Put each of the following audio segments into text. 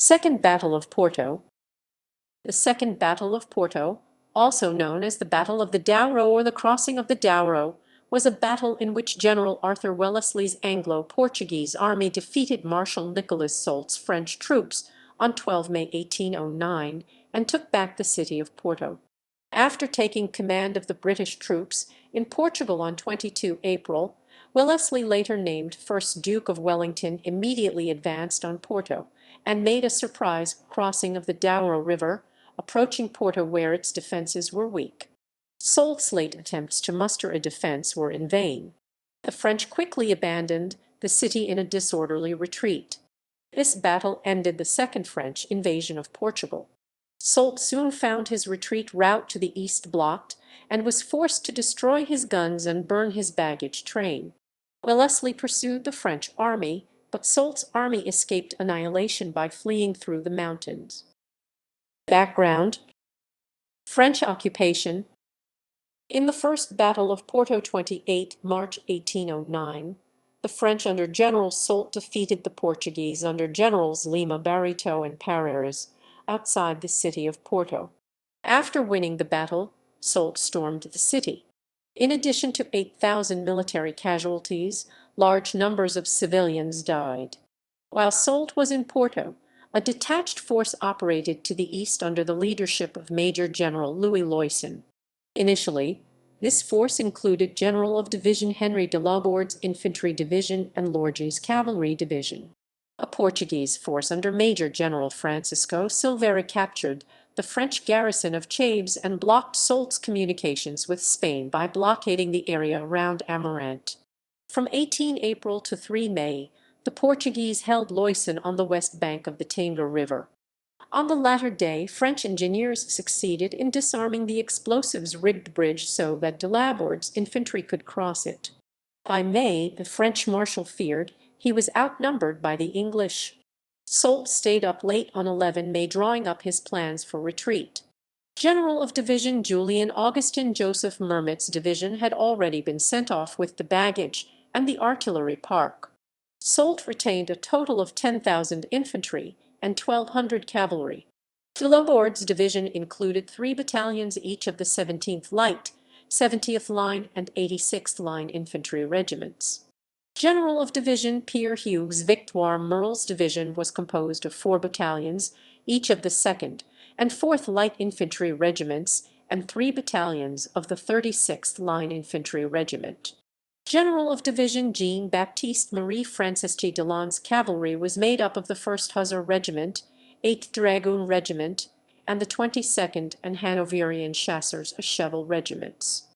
Second Battle of Porto. The Second Battle of Porto, also known as the Battle of the Douro or the Crossing of the Douro, was a battle in which General Arthur Wellesley's Anglo-Portuguese army defeated Marshal Nicolas Soult's French troops on 12 May 1809 and took back the city of Porto. After taking command of the British troops in Portugal on 22 April, Wellesley, later named first Duke of Wellington, immediately advanced on Porto and made a surprise crossing of the Douro River, approaching Porto where its defences were weak. Soult's late attempts to muster a defence were in vain. The French quickly abandoned the city in a disorderly retreat. This battle ended the second French invasion of Portugal. Soult soon found his retreat route to the east blocked, and was forced to destroy his guns and burn his baggage train. Wellesley pursued the French army, but Soult's army escaped annihilation by fleeing through the mountains. Background: French occupation. In the First Battle of Porto 28 March 1809, the French under General Soult defeated the Portuguese under Generals Lima, Barreto, and Paredes outside the city of Porto. After winning the battle, Soult stormed the city. In addition to 8,000 military casualties, large numbers of civilians died. While Soult was in Porto, a detached force operated to the east under the leadership of Major General Louis Loyson. Initially, this force included General of Division Henry de Laborde's Infantry Division and Lorge's Cavalry Division. A Portuguese force under Major General Francisco Silveira captured the French garrison of Chaves and blocked Soult's communications with Spain by blockading the area around Amarante. From 18 April to 3 May, the Portuguese held Loyson on the west bank of the Douro River. On the latter day, French engineers succeeded in disarming the explosives-rigged bridge so that de Laborde's infantry could cross it. By May, the French Marshal feared he was outnumbered by the English. Soult stayed up late on 11 May drawing up his plans for retreat. General of Division Julian Augustin Joseph Mermet's division had already been sent off with the baggage and the artillery park. Soult retained a total of 10,000 infantry and 1,200 cavalry. De Laborde's division included 3 battalions each of the 17th Light, 70th Line, and 86th Line infantry regiments. General of Division Pierre Hugues Victoire Merle's division was composed of 4 battalions, each of the 2nd and 4th Light Infantry regiments, and 3 battalions of the 36th Line Infantry Regiment. General of Division Jean-Baptiste Marie-Francis Delon's cavalry was made up of the 1st Hussar Regiment, 8th Dragoon Regiment, and the 22nd and Hanoverian Chasseurs Cheval regiments.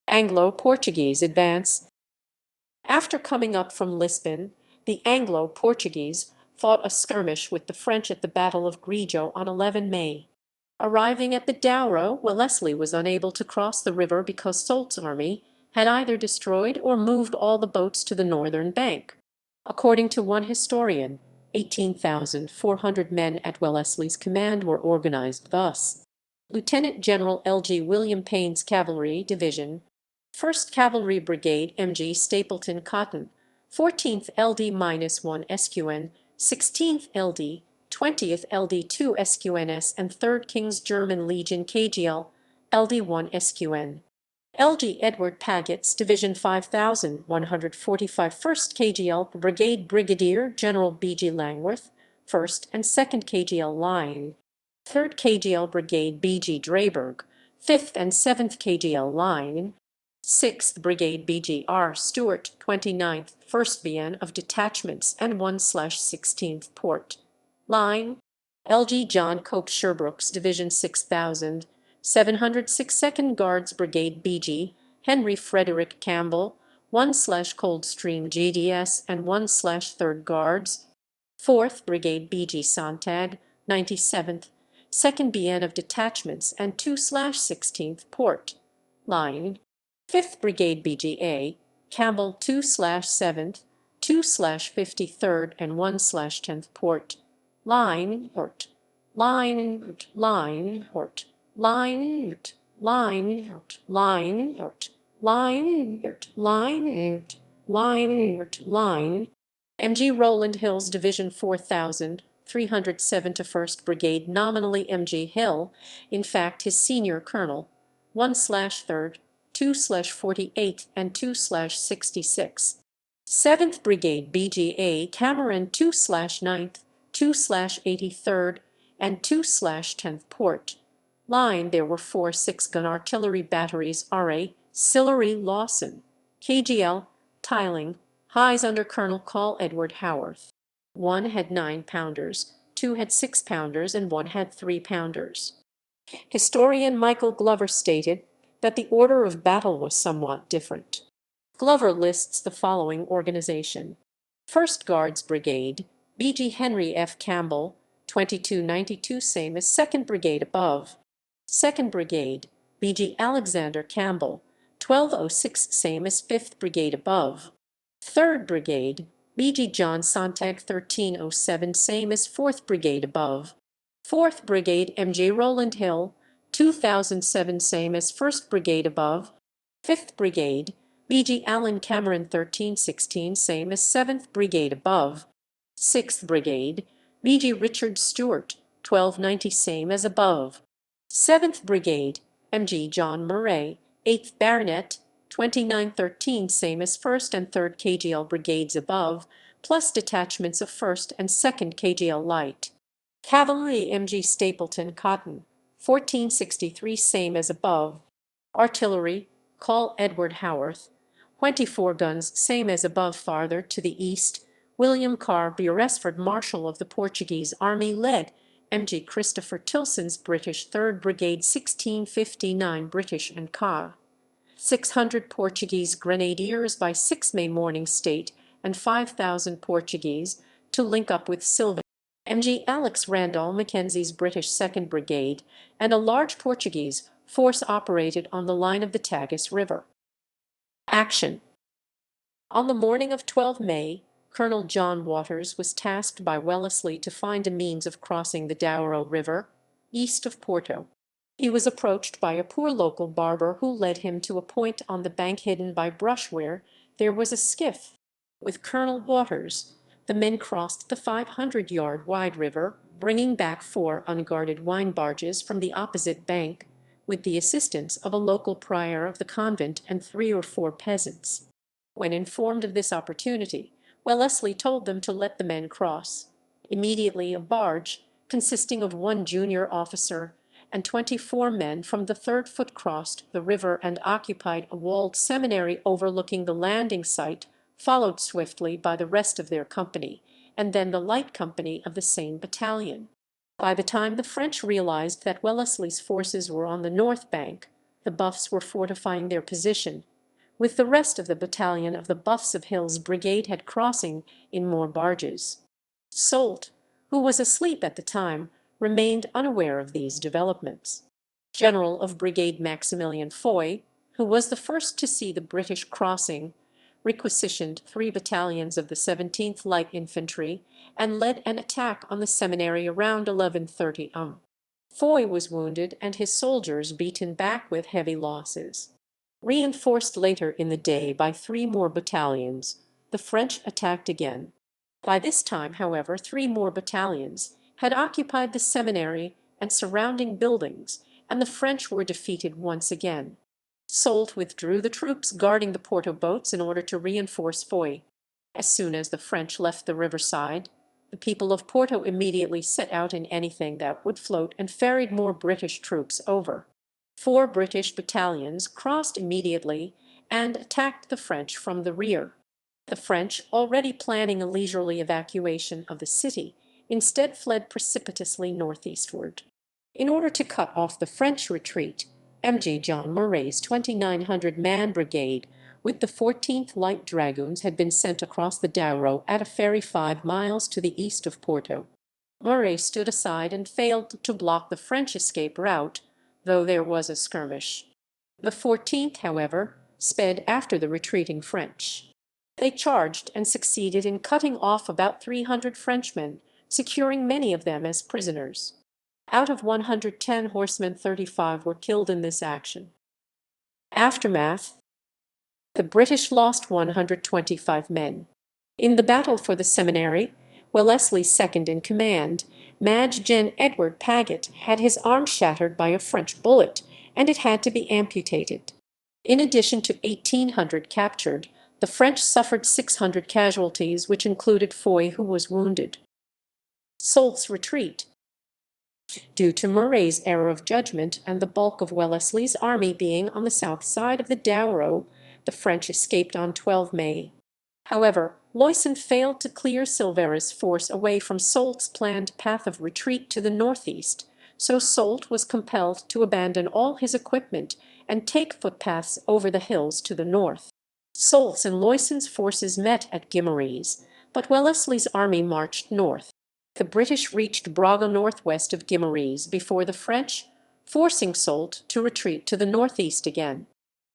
Anglo-Portuguese Advance. After coming up from Lisbon, the Anglo-Portuguese fought a skirmish with the French at the Battle of Grigio on 11 May. Arriving at the Douro, Wellesley was unable to cross the river because Soult's army had either destroyed or moved all the boats to the northern bank. According to one historian, 18,400 men at Wellesley's command were organized thus: Lieutenant General L.G. William Payne's Cavalry Division, 1st Cavalry Brigade M.G. Stapleton Cotton, 14th LD-1 SQN, 16th LD, 20th LD-2 SQNS, and 3rd King's German Legion KGL, LD-1 SQN. L.G. Edward Paggett's Division 5145 1st KGL Brigade Brigadier General B.G. Langworth, 1st and 2nd KGL Line, 3rd KGL Brigade B.G. Drayberg, 5th and 7th KGL Line, 6th Brigade B.G.R. Stewart, 29th 1st BN of Detachments and 1/16th Port Line, L.G. John Cope Sherbrooke's Division 6706 2nd Guards Brigade B.G. Henry Frederick Campbell, 1/Coldstream GDS and 1/3rd Guards, 4th Brigade B.G. Sontag, 97th 2nd BN of Detachments and 2/16th Port Line, 5th Brigade BGA, Campbell 2/7th, 2/53rd, and 1/10th Port Line, Port Line, Line, Port Line, Line, Line, Line, Line, Line, Line. M.G. Rowland Hill's Division 4000, 307 to 1st Brigade, nominally M.G. Hill, in fact his senior colonel, 1/3, 2/48 and 2/66. 7th Brigade B.G.A. Cameron 2/9th, 2/83rd, and 2/10th Port Line. There were 4 6-gun artillery batteries R.A. Sillery Lawson, KGL, Tiling, Highs under Colonel Call Edward Howarth. 1 had 9-pounders, 2 had 6-pounders, and 1 had 3-pounders. Historian Michael Glover stated that the order of battle was somewhat different. Glover lists the following organization: 1st Guards Brigade, B.G. Henry F. Campbell, 2292, same as 2nd Brigade above. 2nd Brigade, B.G. Alexander Campbell, 1206, same as 5th Brigade above. 3rd Brigade, B.G. John Sontag, 1307, same as 4th Brigade above. 4th Brigade, M.J. Rowland Hill, 2007, same as 1st Brigade above. 5th Brigade, B.G. Allen Cameron, 1316, same as 7th Brigade above. 6th Brigade, B.G. Richard Stewart, 1290, same as above. 7th Brigade, M.G. John Murray, 8th Baronet, 2913, same as 1st and 3rd KGL Brigades above, plus detachments of 1st and 2nd KGL Light. Cavalry M.G. Stapleton Cotton, 1463, same as above. Artillery, Call Edward Howarth, 24 guns, same as above. Farther to the east, William Carr Beresford, Marshal of the Portuguese Army, led M.G. Christopher Tilson's British 3rd Brigade, 1659 British and Ca. 600 Portuguese Grenadiers by 6 May morning state, and 5,000 Portuguese, to link up with Sylvan. M.G. Alex Randall Mackenzie's British 2nd Brigade, and a large Portuguese force operated on the line of the Tagus River. Action. On the morning of 12 May, Colonel John Waters was tasked by Wellesley to find a means of crossing the Douro River, east of Porto. He was approached by a poor local barber who led him to a point on the bank hidden by brush where there was a skiff. With Colonel Waters, the men crossed the 500-yard-wide river, bringing back 4 unguarded wine barges from the opposite bank, with the assistance of a local prior of the convent and 3 or 4 peasants. When informed of this opportunity, Wellesley told them to let the men cross. Immediately a barge, consisting of 1 junior officer and 24 men from the 3rd Foot, crossed the river and occupied a walled seminary overlooking the landing site, followed swiftly by the rest of their company, and then the light company of the same battalion. By the time the French realized that Wellesley's forces were on the north bank, the Buffs were fortifying their position, with the rest of the battalion of the Buffs of Hill's brigade had crossing in more barges. Soult, who was asleep at the time, remained unaware of these developments. General of Brigade Maximilian Foy, who was the first to see the British crossing, requisitioned 3 battalions of the 17th Light Infantry and led an attack on the seminary around 11:30 am. Foy was wounded and his soldiers beaten back with heavy losses. Reinforced later in the day by 3 more battalions, the French attacked again. By this time, however, 3 more battalions had occupied the seminary and surrounding buildings, and the French were defeated once again. Soult withdrew the troops guarding the Porto boats in order to reinforce Foy. As soon as the French left the riverside, the people of Porto immediately set out in anything that would float and ferried more British troops over. 4 British battalions crossed immediately and attacked the French from the rear. The French, already planning a leisurely evacuation of the city, instead fled precipitously northeastward. In order to cut off the French retreat, M.G. John Murray's 2,900-man brigade with the 14th Light Dragoons had been sent across the Douro at a ferry 5 miles to the east of Porto. Murray stood aside and failed to block the French escape route, though there was a skirmish. The 14th, however, sped after the retreating French. They charged and succeeded in cutting off about 300 Frenchmen, securing many of them as prisoners. Out of 110 horsemen, 35 were killed in this action. Aftermath. The British lost 125 men. In the battle for the seminary, Wellesley's second in command, Maj Gen Edward Paget, had his arm shattered by a French bullet, and it had to be amputated. In addition to 1,800 captured, the French suffered 600 casualties, which included Foy, who was wounded. Soult's retreat. Due to Murray's error of judgment and the bulk of Wellesley's army being on the south side of the Douro, the French escaped on 12 May. However, Loyson failed to clear Silvera's force away from Soult's planned path of retreat to the northeast, so Soult was compelled to abandon all his equipment and take footpaths over the hills to the north. Soult's and Loyson's forces met at Guimarães, but Wellesley's army marched north. The British reached Braga northwest of Guimarães before the French, forcing Soult to retreat to the northeast again.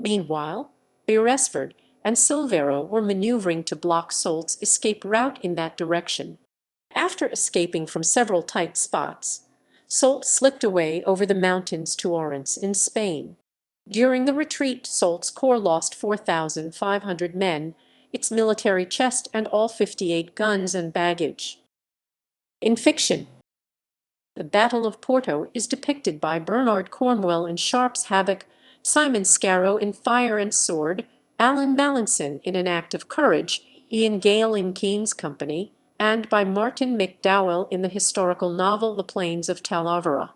Meanwhile, Beresford and Silvera were maneuvering to block Soult's escape route in that direction. After escaping from several tight spots, Soult slipped away over the mountains to Orense in Spain. During the retreat, Soult's corps lost 4,500 men, its military chest and all 58 guns and baggage. In fiction, the Battle of Porto is depicted by Bernard Cornwell in Sharp's Havoc, Simon Scarrow in Fire and Sword, Alan Mallinson in An Act of Courage, Ian Gale in Keane's Company, and by Martin McDowell in the historical novel The Plains of Talavera.